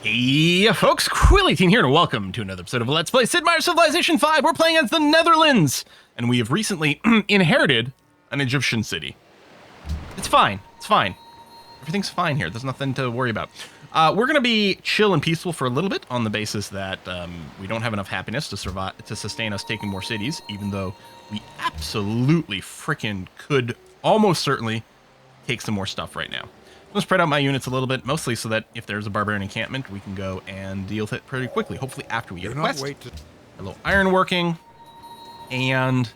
Hey folks, Quilly18 here, and welcome to another episode of Let's Play Sid Meier's Civilization V. We're playing as the Netherlands, and we have recently inherited an Egyptian city. It's fine. It's fine. Everything's fine here. There's nothing to worry about. We're going to be chill and peaceful for a little bit on the basis that we don't have enough happiness to survive to sustain us taking more cities, even though we absolutely freaking could almost certainly take some more stuff right now. I'm going to spread out my units a little bit, mostly so that if there's a barbarian encampment, we can go and deal with it pretty quickly, hopefully after we get a quest. A little iron working, and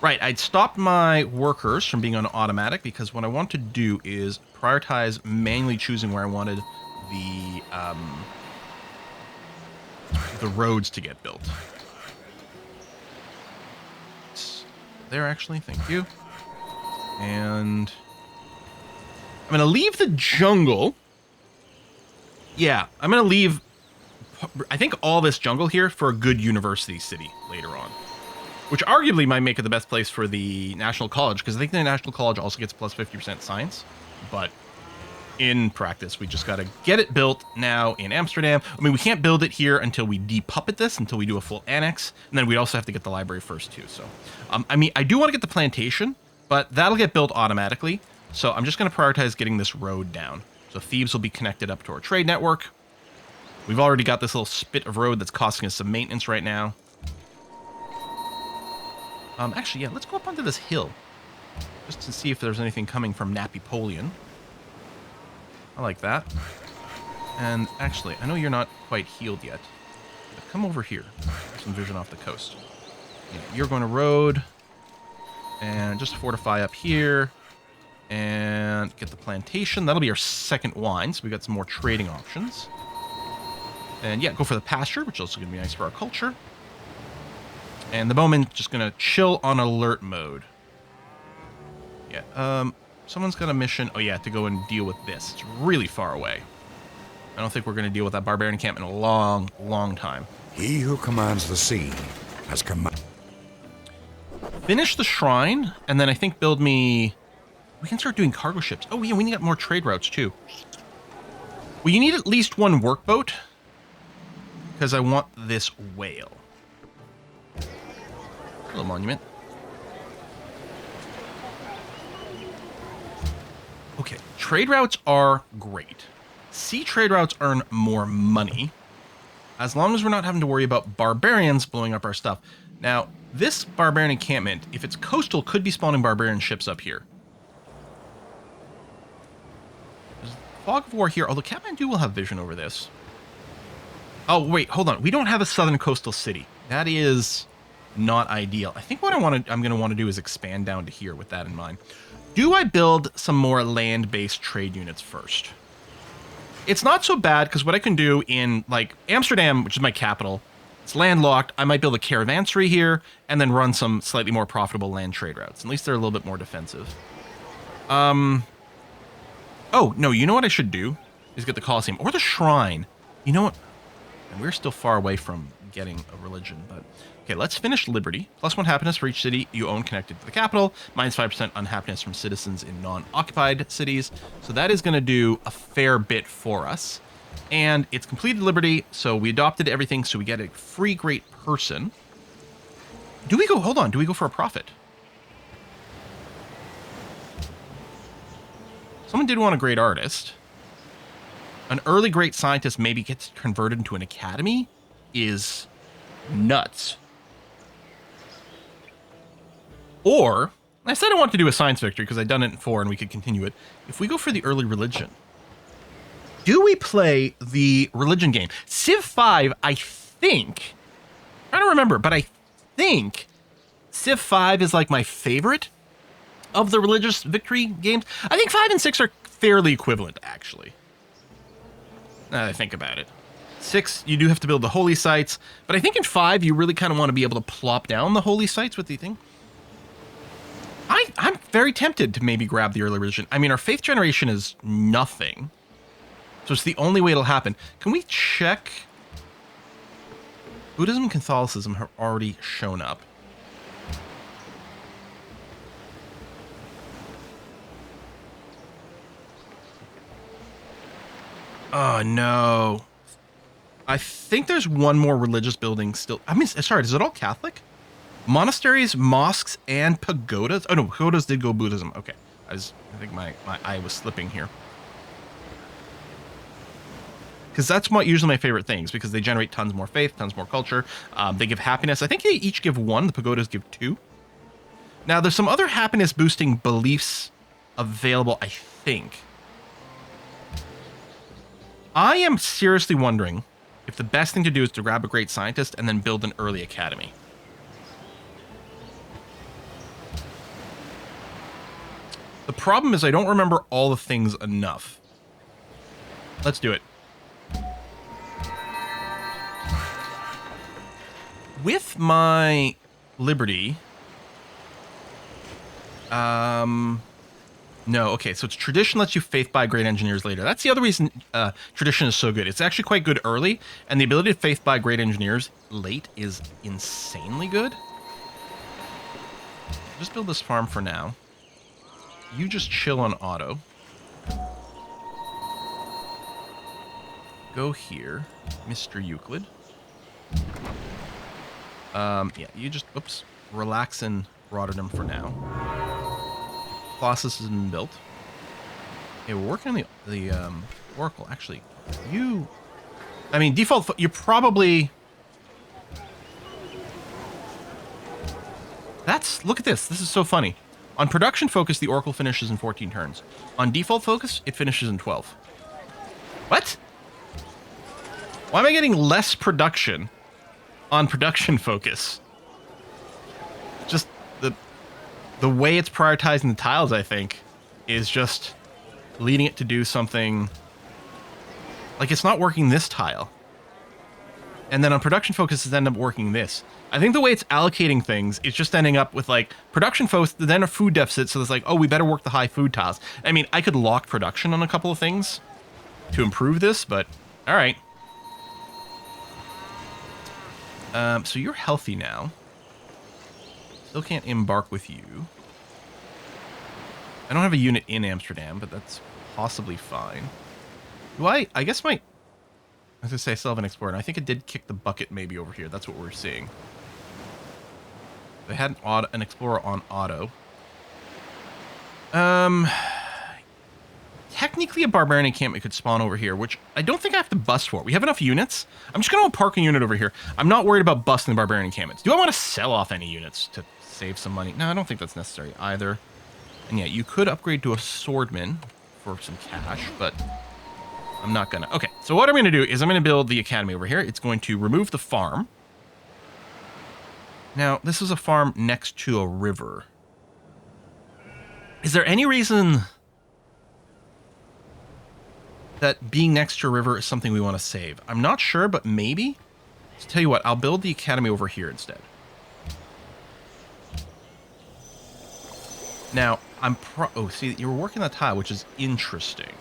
right, I'd stopped my workers from being on automatic because what I want to do is prioritize manually choosing where I wanted the roads to get built. There, actually, thank you. And I'm going to leave the jungle. Yeah, I'm going to leave, I think, all this jungle here for a good university city later on. Which arguably might make it the best place for the National College, because I think the National College also gets plus 50% science. But in practice, we just got to get it built now in Amsterdam. I mean, we can't build it here until we depuppet this, until we do a full annex. And then we also have to get the library first, too. So, I mean, I do want to get the plantation, but that'll get built automatically. So I'm just going to prioritize getting this road down. So Thebes will be connected up to our trade network. We've already got this little spit of road that's costing us some maintenance right now. Actually, yeah, let's go up onto this hill. Just to see if there's anything coming from Napoleon. I like that. And actually, I know you're not quite healed yet. But come over here. There's some vision off the coast. Yeah, you're going to road. And just fortify up here. And get the plantation. That'll be our second wine, so we got some more trading options. And yeah, go for the pasture, which is also going to be nice for our culture. And the bowman just going to chill on alert mode. Yeah, someone's got a mission. Oh yeah, to go and deal with this. It's really far away. I don't think we're going to deal with that barbarian encampment in a long, long time. He who commands the sea has command. Finish the shrine, and then I think build me... We can start doing cargo ships. Oh yeah, we need more trade routes too. Well, you need at least one workboat, because I want this whale. Little monument. Okay, trade routes are great. Sea trade routes earn more money, as long as we're not having to worry about barbarians blowing up our stuff. Now, this barbarian encampment, if it's coastal, could be spawning barbarian ships up here. Fog of War here, although Kathmandu will have vision over this. Oh, wait, hold on. We don't have a southern coastal city. That is not ideal. I think what I'm going to want to do is expand down to here with that in mind. Do I build some more land-based trade units first? It's not so bad, because what I can do in, like, Amsterdam, which is my capital, it's landlocked. I might build a caravanserai here, and then run some slightly more profitable land trade routes. At least they're a little bit more defensive. Oh, no, you know what I should do? Is get the Colosseum or the Shrine. You know what? And we're still far away from getting a religion, but... Okay, let's finish Liberty. +1 happiness for each city you own connected to the capital. -5% unhappiness from citizens in non-occupied cities. So that is going to do a fair bit for us. And it's completed Liberty, so we adopted everything, so we get a free great person. Do we go... Hold on, do we go for a profit? Someone did want a great artist. An early great scientist maybe gets converted into an academy is nuts. Or, I said I wanted to do a science victory because I'd done it in 4 and we could continue it. If we go for the early religion, do we play the religion game? Civ V, I think, I don't remember, but I think Civ V is like my favorite of the religious victory games. I think 5 and 6 are fairly equivalent, actually. Now that I think about it. 6, you do have to build the holy sites, but I think in 5, you really kind of want to be able to plop down the holy sites with the thing. I'm very tempted to maybe grab the early religion. I mean, our faith generation is nothing, so it's the only way it'll happen. Can we check? Buddhism and Catholicism have already shown up. Oh, no. I think there's one more religious building still. I mean, sorry, is it all Catholic? Monasteries, mosques, and pagodas? Oh, no, pagodas did go Buddhism. Okay. I think my eye was slipping here. Because that's usually my favorite things, because they generate tons more faith, tons more culture. They give happiness. I think they each give 1. The pagodas give 2. Now, there's some other happiness-boosting beliefs available, I think. I am seriously wondering if the best thing to do is to grab a great scientist and then build an early academy. The problem is I don't remember all the things enough. Let's do it. With my liberty... No, okay, so it's tradition lets you faith buy great engineers later. That's the other reason tradition is so good. It's actually quite good early, and the ability to faith buy great engineers late is insanely good. Just build this farm for now. You just chill on auto. Go here, Mr. Euclid. Yeah, you just, oops, relax in Rotterdam for now. Colossus has been built. Okay, we're working on the Oracle. Actually, I mean, default, you probably... Look at this. This is so funny. On production focus, the Oracle finishes in 14 turns. On default focus, it finishes in 12. What? Why am I getting less production on production focus? Just the way it's prioritizing the tiles, I think, is just leading it to do something... Like, it's not working this tile. And then on production focus, it's ended up working this. I think the way it's allocating things, it's just ending up with, like, production focus, then a food deficit, so it's like, oh, we better work the high food tiles. I mean, I could lock production on a couple of things to improve this, but all right. So you're healthy now. Still can't embark with you. I don't have a unit in Amsterdam, but that's possibly fine. Do I guess I was going to say I still have an explorer, and I think it did kick the bucket maybe over here. That's what we're seeing. They had an explorer on auto. Technically a barbarian encampment could spawn over here, which I don't think I have to bust for. We have enough units. I'm just going to park a unit over here. I'm not worried about busting the barbarian encampments. Do I want to sell off any units to save some money? No, I don't think that's necessary either. And yeah, you could upgrade to a swordman for some cash, but I'm not gonna. Okay, so what I'm gonna do is I'm gonna build the academy over here. It's going to remove the farm. Now, this is a farm next to a river. Is there any reason that being next to a river is something we want to save? I'm not sure, but maybe. So tell you what, I'll build the academy over here instead. Now, oh, see, you were working that tile, which is interesting.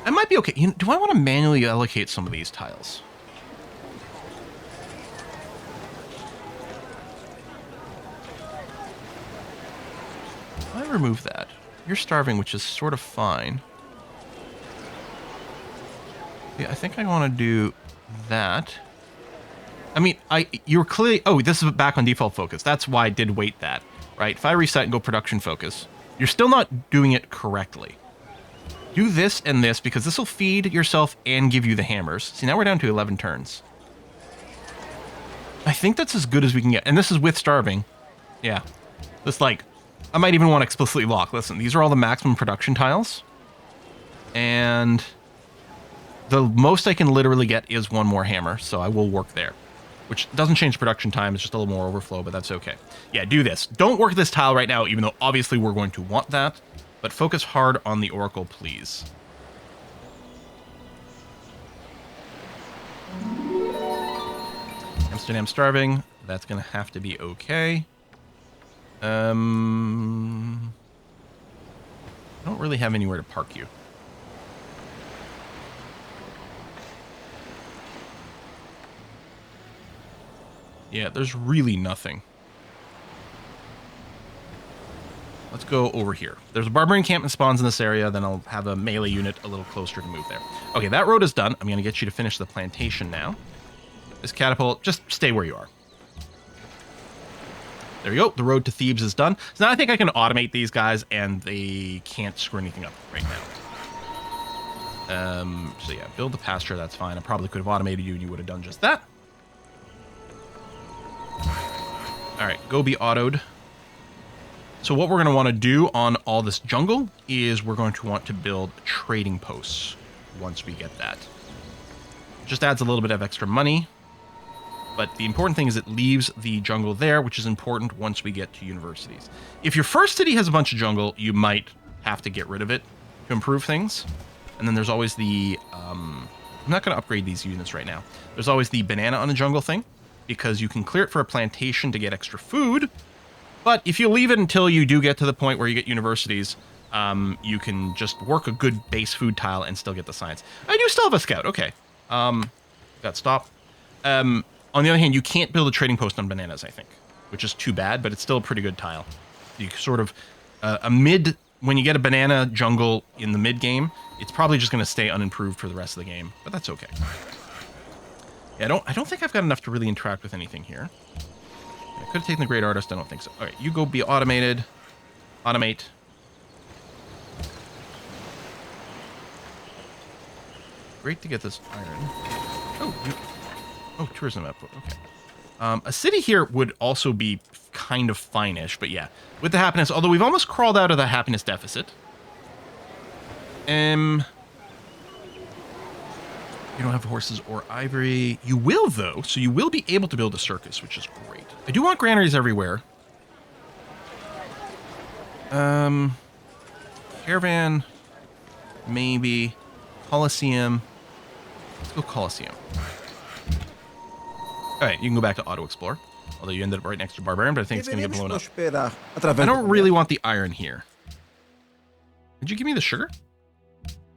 I might be okay. Do I want to manually allocate some of these tiles? I remove that. You're starving, which is sort of fine. Yeah, I think I want to do that. I mean, you were clearly... Oh, this is back on default focus. That's why I did wait that. Right? If I reset and go production focus, you're still not doing it correctly. Do this and this, because this will feed yourself and give you the hammers. See, now we're down to 11 turns. I think that's as good as we can get. And this is with starving. Yeah. This, like, I might even want to explicitly lock. Listen, these are all the maximum production tiles. And the most I can literally get is one more hammer, so I will work there. Which doesn't change production time, it's just a little more overflow, but that's okay. Yeah, do this. Don't work this tile right now, even though obviously we're going to want that. But focus hard on the Oracle, please. Amsterdam starving. That's going to have to be okay. I don't really have anywhere to park you. Yeah, there's really nothing. Let's go over here. There's a barbarian encampment spawns in this area, then I'll have a melee unit a little closer to move there. Okay, that road is done. I'm going to get you to finish the plantation now. This catapult, just stay where you are. There you go. The road to Thebes is done. So now I think I can automate these guys, and they can't screw anything up right now. So yeah, build the pasture. That's fine. I probably could have automated you, and you would have done just that. All right, go be autoed. So what we're going to want to do on all this jungle is we're going to want to build trading posts once we get that. Just adds a little bit of extra money. But the important thing is it leaves the jungle there, which is important once we get to universities. If your first city has a bunch of jungle, you might have to get rid of it to improve things. And then there's always the... I'm not going to upgrade these units right now. There's always the banana on the jungle thing, because you can clear it for a plantation to get extra food. But if you leave it until you do get to the point where you get universities, you can just work a good base food tile and still get the science. I do still have a scout. Okay. Got stop. On the other hand, you can't build a trading post on bananas, I think, which is too bad, but it's still a pretty good tile. You sort of, when you get a banana jungle in the mid game, it's probably just going to stay unimproved for the rest of the game, but that's okay. Yeah, I don't think I've got enough to really interact with anything here. I could have taken the Great Artist. I don't think so. All right, you go be automated. Automate. Great to get this iron. Oh, tourism output. Okay. A city here would also be kind of fine-ish, but yeah. With the happiness, although we've almost crawled out of the happiness deficit. You don't have horses or ivory. You will, though, so you will be able to build a circus, which is great. I do want granaries everywhere. Caravan, maybe. Colosseum. Let's go Colosseum. Alright, you can go back to Auto Explore. Although you ended up right next to Barbarian, but I think it's going to get blown up. I don't really want the iron here. Did you give me the sugar?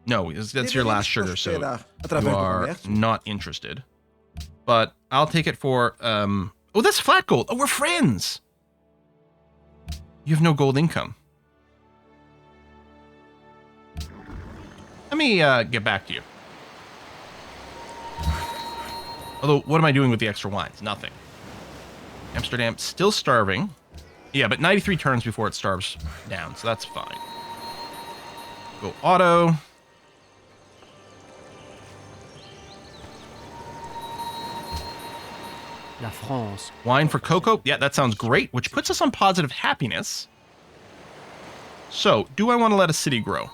No, that's your last sugar, so you are not interested. But I'll take it for... oh, that's flat gold. Oh, we're friends! You have no gold income. Let me get back to you. Although, what am I doing with the extra wines? Nothing. Amsterdam, still starving. Yeah, but 93 turns before it starves down, so that's fine. Go auto. La France. Wine for cocoa. Yeah, that sounds great, which puts us on positive happiness. So, do I want to let a city grow?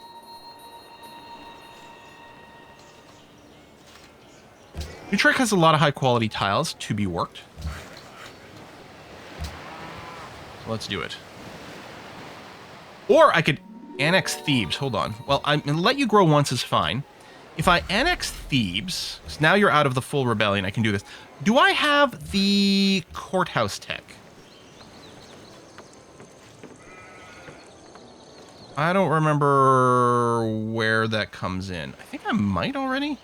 Utrecht has a lot of high-quality tiles to be worked. So let's do it. Or I could annex Thebes. Hold on. Well, I'm going to let you grow once is fine. If I annex Thebes, so now you're out of the full rebellion, I can do this. Do I have the courthouse tech? I don't remember where that comes in. I think I might already.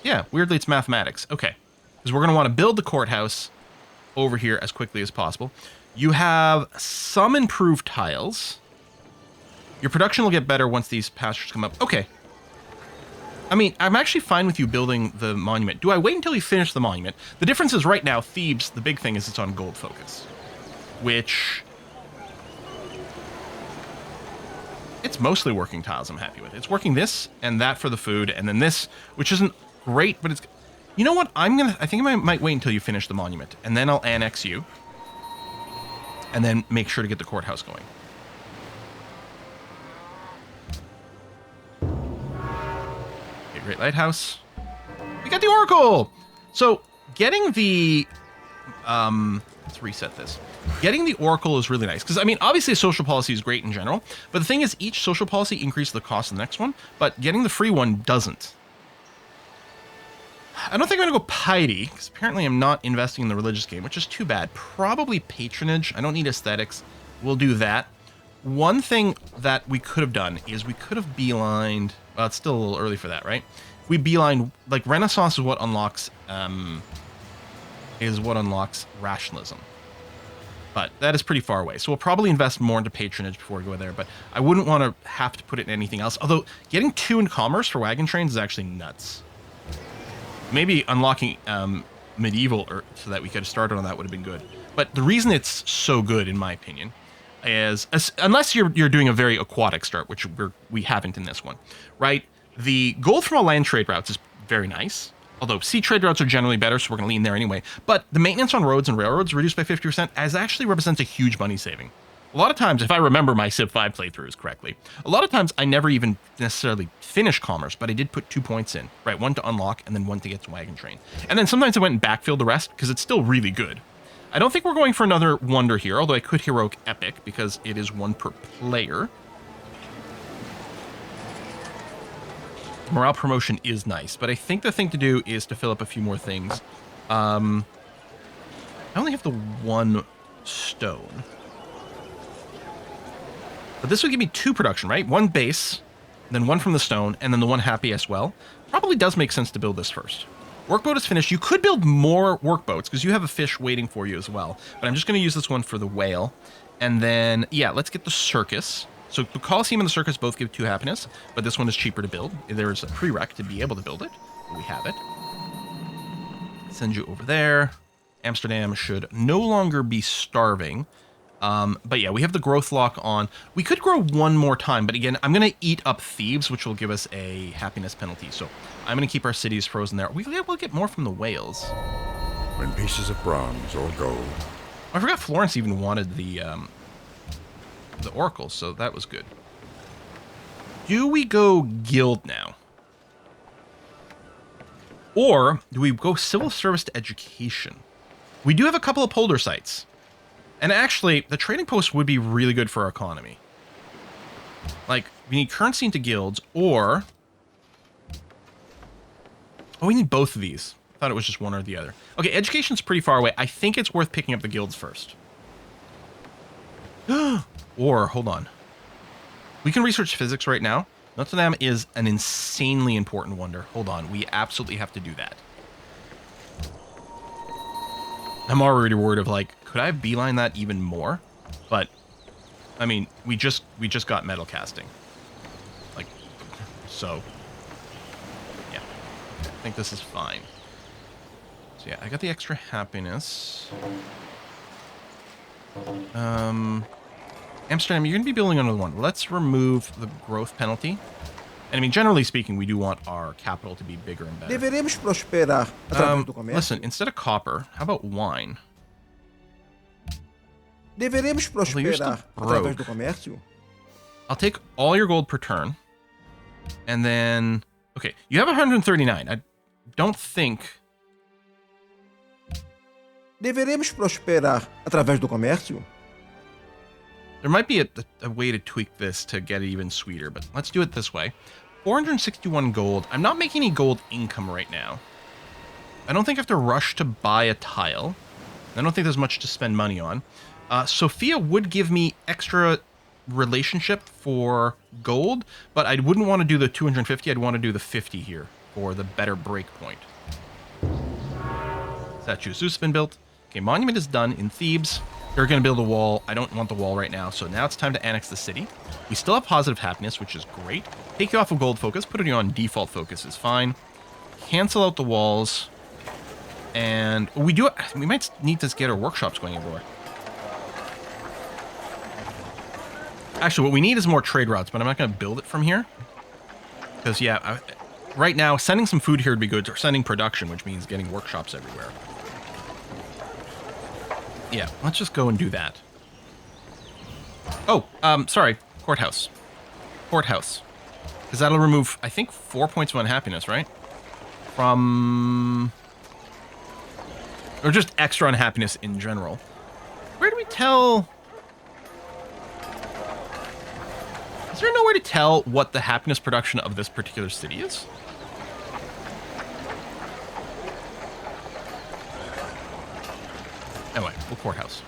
Yeah, weirdly it's mathematics. Okay, because we're going to want to build the courthouse over here as quickly as possible. You have some improved tiles. Your production will get better once these pastures come up. Okay. I mean, I'm actually fine with you building the monument. Do I wait until you finish the monument? The difference is right now, Thebes, the big thing is it's on gold focus. Which... it's mostly working tiles I'm happy with. It's working this and that for the food, and then this, which isn't great, but it's... you know what? I think I might wait until you finish the monument, and then I'll annex you. And then make sure to get the courthouse going. Okay, Great Lighthouse. We got the Oracle! So, getting the... let's reset this. Getting the Oracle is really nice. Because, I mean, obviously social policy is great in general. But the thing is, each social policy increases the cost of the next one. But getting the free one doesn't. I don't think I'm going to go piety, because apparently I'm not investing in the religious game, which is too bad. Probably patronage. I don't need aesthetics. We'll do that. One thing that we could have done is we could have beelined... well, it's still a little early for that, right? We beeline... like, Renaissance is what unlocks... rationalism. But that is pretty far away. So we'll probably invest more into patronage before we go there. But I wouldn't want to have to put it in anything else. Although getting 2 in commerce for wagon trains is actually nuts. Maybe unlocking medieval so that we could have started on that would have been good. But the reason it's so good, in my opinion, is unless you're doing a very aquatic start, which we haven't in this one, right? The gold from all land trade routes is very nice. Although sea trade routes are generally better, so we're going to lean there anyway. But the maintenance on roads and railroads reduced by 50% actually represents a huge money saving. A lot of times, if I remember my Civ 5 playthroughs correctly, a lot of times I never even necessarily finished commerce, but I did put 2 points in, right? 1 to unlock and then 1 to get to wagon train. And then sometimes I went and backfilled the rest because it's still really good. I don't think we're going for another wonder here, although I could heroic epic because it is 1 per player. Morale promotion is nice, but I think the thing to do is to fill up a few more things. I only have the 1 stone. But this would give me 2 production, right? 1 base, then 1 from the stone, and then the 1 happy as well. Probably does make sense to build this first. Workboat is finished. You could build more workboats because you have a fish waiting for you as well. But I'm just going to use this one for the whale. And then, yeah, let's get the circus. So the Colosseum and the circus both give 2 happiness, but this one is cheaper to build. There is a prereq to be able to build it. We have it. Send you over there. Amsterdam should no longer be starving. But yeah, we have the growth lock on. We could grow 1 more time, but again, I'm going to eat up thieves, which will give us a happiness penalty. So I'm going to keep our cities frozen there. We'll get more from the whales. When pieces of bronze or gold. I forgot Florence even wanted the oracle, so that was good. Do we go guild now? Or do we go civil service to education? We do have a couple of polder sites. And actually, the trading post would be really good for our economy. Like, we need currency into guilds, or... Oh, we need both of these. I thought it was just one or the other. Okay, education's pretty far away. I think it's worth picking up the guilds first. Or, hold on. We can research physics right now. Notre Dame is an insanely important wonder. Hold on, we absolutely have to do that. I'm already worried of, like, could I beeline that even more? But, I mean, we just got metal casting. Like, so, yeah. I think this is fine. So yeah, I got the extra happiness. Amsterdam, you're going to be building another one. Let's remove the growth penalty. And I mean, generally speaking, we do want our capital to be bigger and better. Deveremos prosperar através do comércio. Listen, instead of copper, how about wine? Deveremos prosperar através do comércio. I'll take all your gold per turn. And then... Okay, you have 139. I don't think... Deveremos prosperar através do comércio. There might be a way to tweak this to get it even sweeter, but let's do it this way. 461 gold. I'm not making any gold income right now. I don't think I have to rush to buy a tile. I don't think there's much to spend money on. Sophia would give me extra relationship for gold, but I wouldn't want to do the 250. I'd want to do the 50 here for the better break point. Statue of Zeus has been built. Okay, monument is done in Thebes. They're going to build a wall. I don't want the wall right now, so now it's time to annex the city. We still have positive happiness, which is great. Take you off of gold focus. Put it on default focus is fine. Cancel out the walls. And we might need to get our workshops going everywhere. Actually, what we need is more trade routes, but I'm not going to build it from here. Because, yeah, right now, sending some food here would be good. Or sending production, which means getting workshops everywhere. Yeah, let's just go and do that. Oh, sorry. Courthouse. Courthouse. Because that'll remove, I think, 4 points of unhappiness, right? From... Or just extra unhappiness in general. Where do we tell... Is there no way to tell what the happiness production of this particular city is? Anyway, we'll courthouse.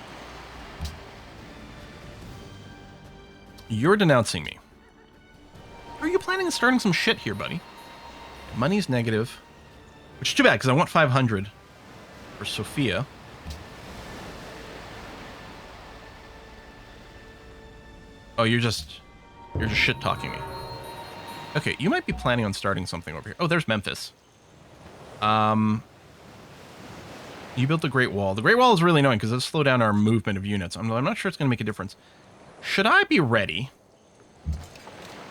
You're denouncing me. Are you planning on starting some shit here, buddy? Money's negative. Which is too bad, because I want 500 for Sophia. Oh, you're just shit talking me. Okay, you might be planning on starting something over here. Oh, there's Memphis. You built the Great Wall. The Great Wall is really annoying because it'll slow down our movement of units. I'm not sure it's going to make a difference. Should I be ready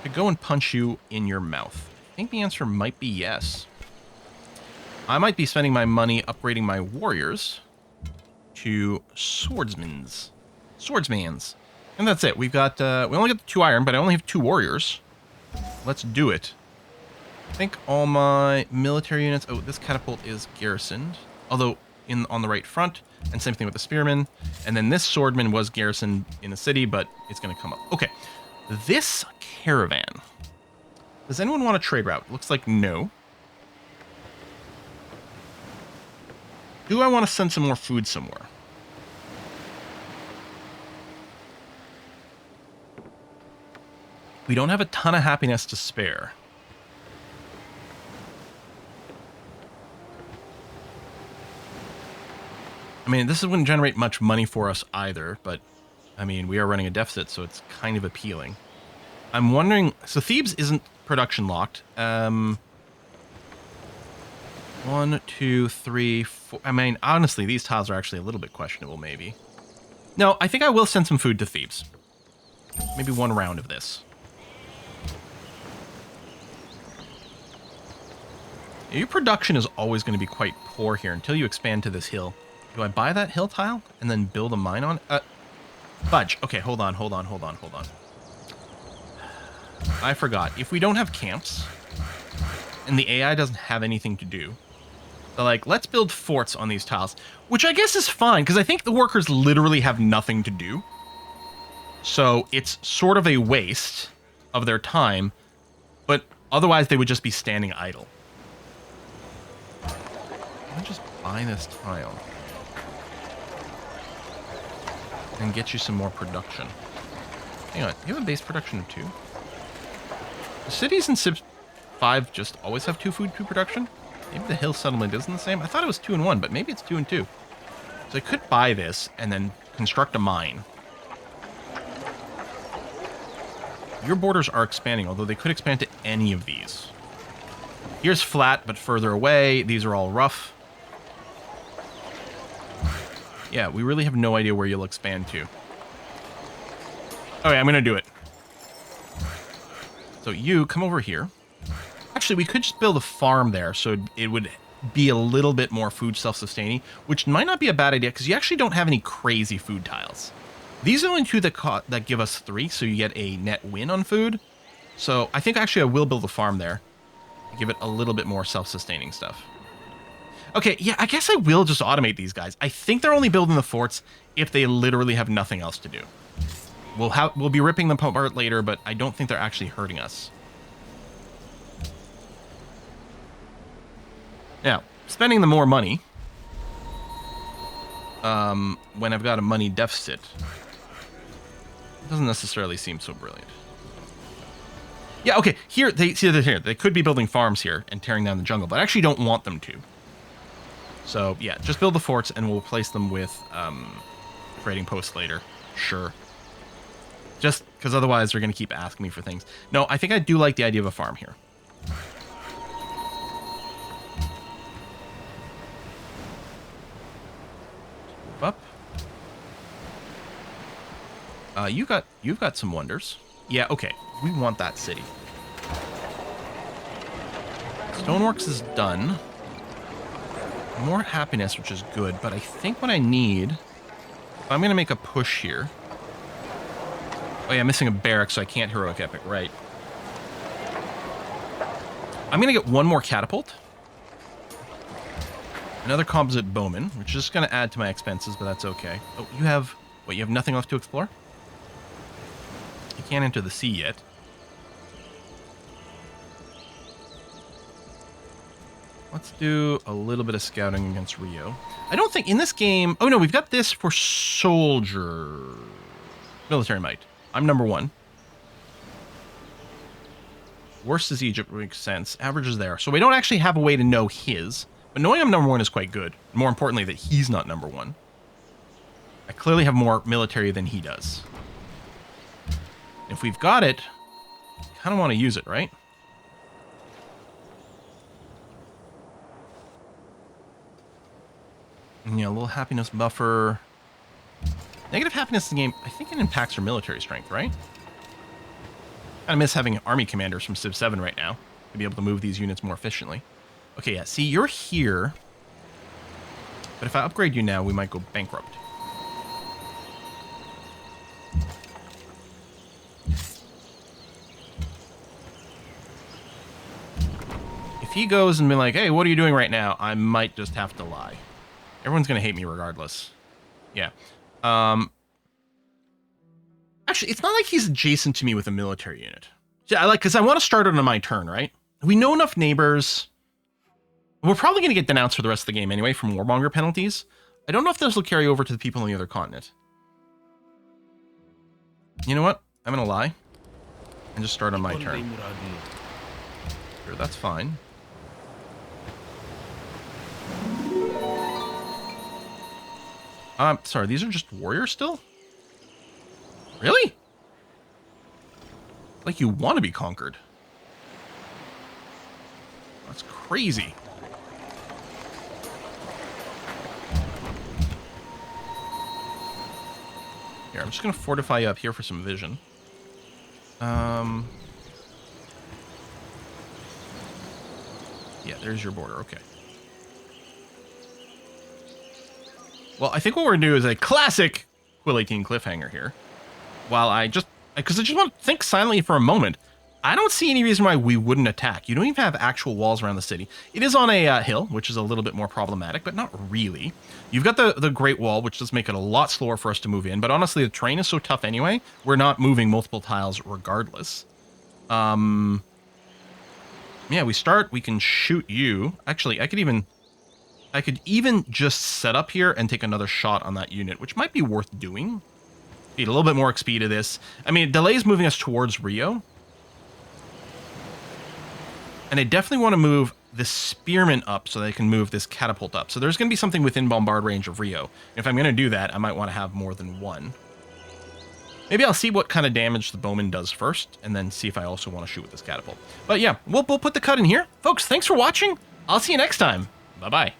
to go and punch you in your mouth? I think the answer might be yes. I might be spending my money upgrading my warriors to swordsmans. And that's it. We've got, we only got the 2 iron, but I only have 2 warriors. Let's do it. I think all my military units... Oh, this catapult is garrisoned. Although, on the right front. And same thing with the spearman. And then this swordman was garrisoned in the city, but it's going to come up. Okay. This caravan. Does anyone want a trade route? Looks like no. Do I want to send some more food somewhere? We don't have a ton of happiness to spare. I mean, this wouldn't generate much money for us either, but, I mean, we are running a deficit, so it's kind of appealing. I'm wondering... So Thebes isn't production locked. 1, 2, 3, 4... I mean, honestly, these tiles are actually a little bit questionable, maybe. No, I think I will send some food to Thebes. Maybe 1 round of this. Your production is always going to be quite poor here until you expand to this hill. Do I buy that hill tile and then build a mine on it? Fudge. Okay, hold on. I forgot. If we don't have camps and the AI doesn't have anything to do, so like, let's build forts on these tiles, which I guess is fine because I think the workers literally have nothing to do. So it's sort of a waste of their time, but otherwise they would just be standing idle. Let me just buy this tile. And get you some more production. Hang on, you have a base production of 2? The cities in Civ 5 just always have 2 food, 2 production? Maybe the hill settlement isn't the same? I thought it was 2 and 1, but maybe it's 2 and 2. So I could buy this and then construct a mine. Your borders are expanding, although they could expand to any of these. Here's flat, but further away. These are all rough. Yeah, we really have no idea where you'll expand to. Okay, I'm going to do it. So you come over here. Actually, we could just build a farm there, so it would be a little bit more food self-sustaining, which might not be a bad idea, because you actually don't have any crazy food tiles. These are the only 2 that give us 3, so you get a net win on food. So I think actually I will build a farm there. Give it a little bit more self-sustaining stuff. Okay, yeah, I guess I will just automate these guys. I think they're only building the forts if they literally have nothing else to do. We'll be ripping them apart later, but I don't think they're actually hurting us. Now, spending the more money when I've got a money deficit doesn't necessarily seem so brilliant. Yeah, okay, here they could be building farms here and tearing down the jungle, but I actually don't want them to. So, yeah, just build the forts, and we'll replace them with trading posts later. Sure. Just because otherwise they're going to keep asking me for things. No, I think I do like the idea of a farm here. Move up. You've got some wonders. Yeah, okay. We want that city. Stoneworks is done. More happiness, which is good, but I think what I need... If I'm going to make a push here... Oh yeah, I'm missing a barrack, so I can't heroic epic, right. I'm going to get 1 more catapult. Another composite bowman, which is going to add to my expenses, but that's okay. Oh, you have... What, you have nothing left to explore? You can't enter the sea yet. Let's do a little bit of scouting against Rio. I don't think in this game... Oh, no, we've got this for soldier... Military might. I'm number 1. Worst is Egypt, makes sense. Average is there. So we don't actually have a way to know his. But knowing I'm number 1 is quite good. More importantly, that he's not number 1. I clearly have more military than he does. If we've got it, kind of want to use it, right? And, a little happiness buffer. Negative happiness in the game, I think it impacts your military strength, right? I miss having army commanders from Civ 7 right now to be able to move these units more efficiently. Okay, yeah, see, you're here. But if I upgrade you now, we might go bankrupt. If he goes and be like, hey, what are you doing right now? I might just have to lie. Everyone's going to hate me regardless. Yeah. Actually, it's not like he's adjacent to me with a military unit. Yeah, because I want to start it on my turn, right? We know enough neighbors. We're probably going to get denounced for the rest of the game anyway from warmonger penalties. I don't know if this will carry over to the people on the other continent. You know what? I'm going to lie and just start on my turn. Sure, that's fine. Sorry, these are just warriors still? Really? Like you want to be conquered. That's crazy. Here, I'm just going to fortify you up here for some vision. Yeah, there's your border. Okay. Well, I think what we're going to do is a classic Quill 18 cliffhanger here. While because I just want to think silently for a moment. I don't see any reason why we wouldn't attack. You don't even have actual walls around the city. It is on a hill, which is a little bit more problematic, but not really. You've got the Great Wall, which does make it a lot slower for us to move in. But honestly, the terrain is so tough anyway, we're not moving multiple tiles regardless. Yeah, we start. We can shoot you. Actually, I could even just set up here and take another shot on that unit, which might be worth doing. Need a little bit more XP to this. I mean, it delays moving us towards Rio. And I definitely want to move the spearmen up so they can move this catapult up. So there's going to be something within bombard range of Rio. If I'm going to do that, I might want to have more than one. Maybe I'll see what kind of damage the bowman does first, and then see if I also want to shoot with this catapult. But yeah, we'll put the cut in here. Folks, thanks for watching. I'll see you next time. Bye-bye.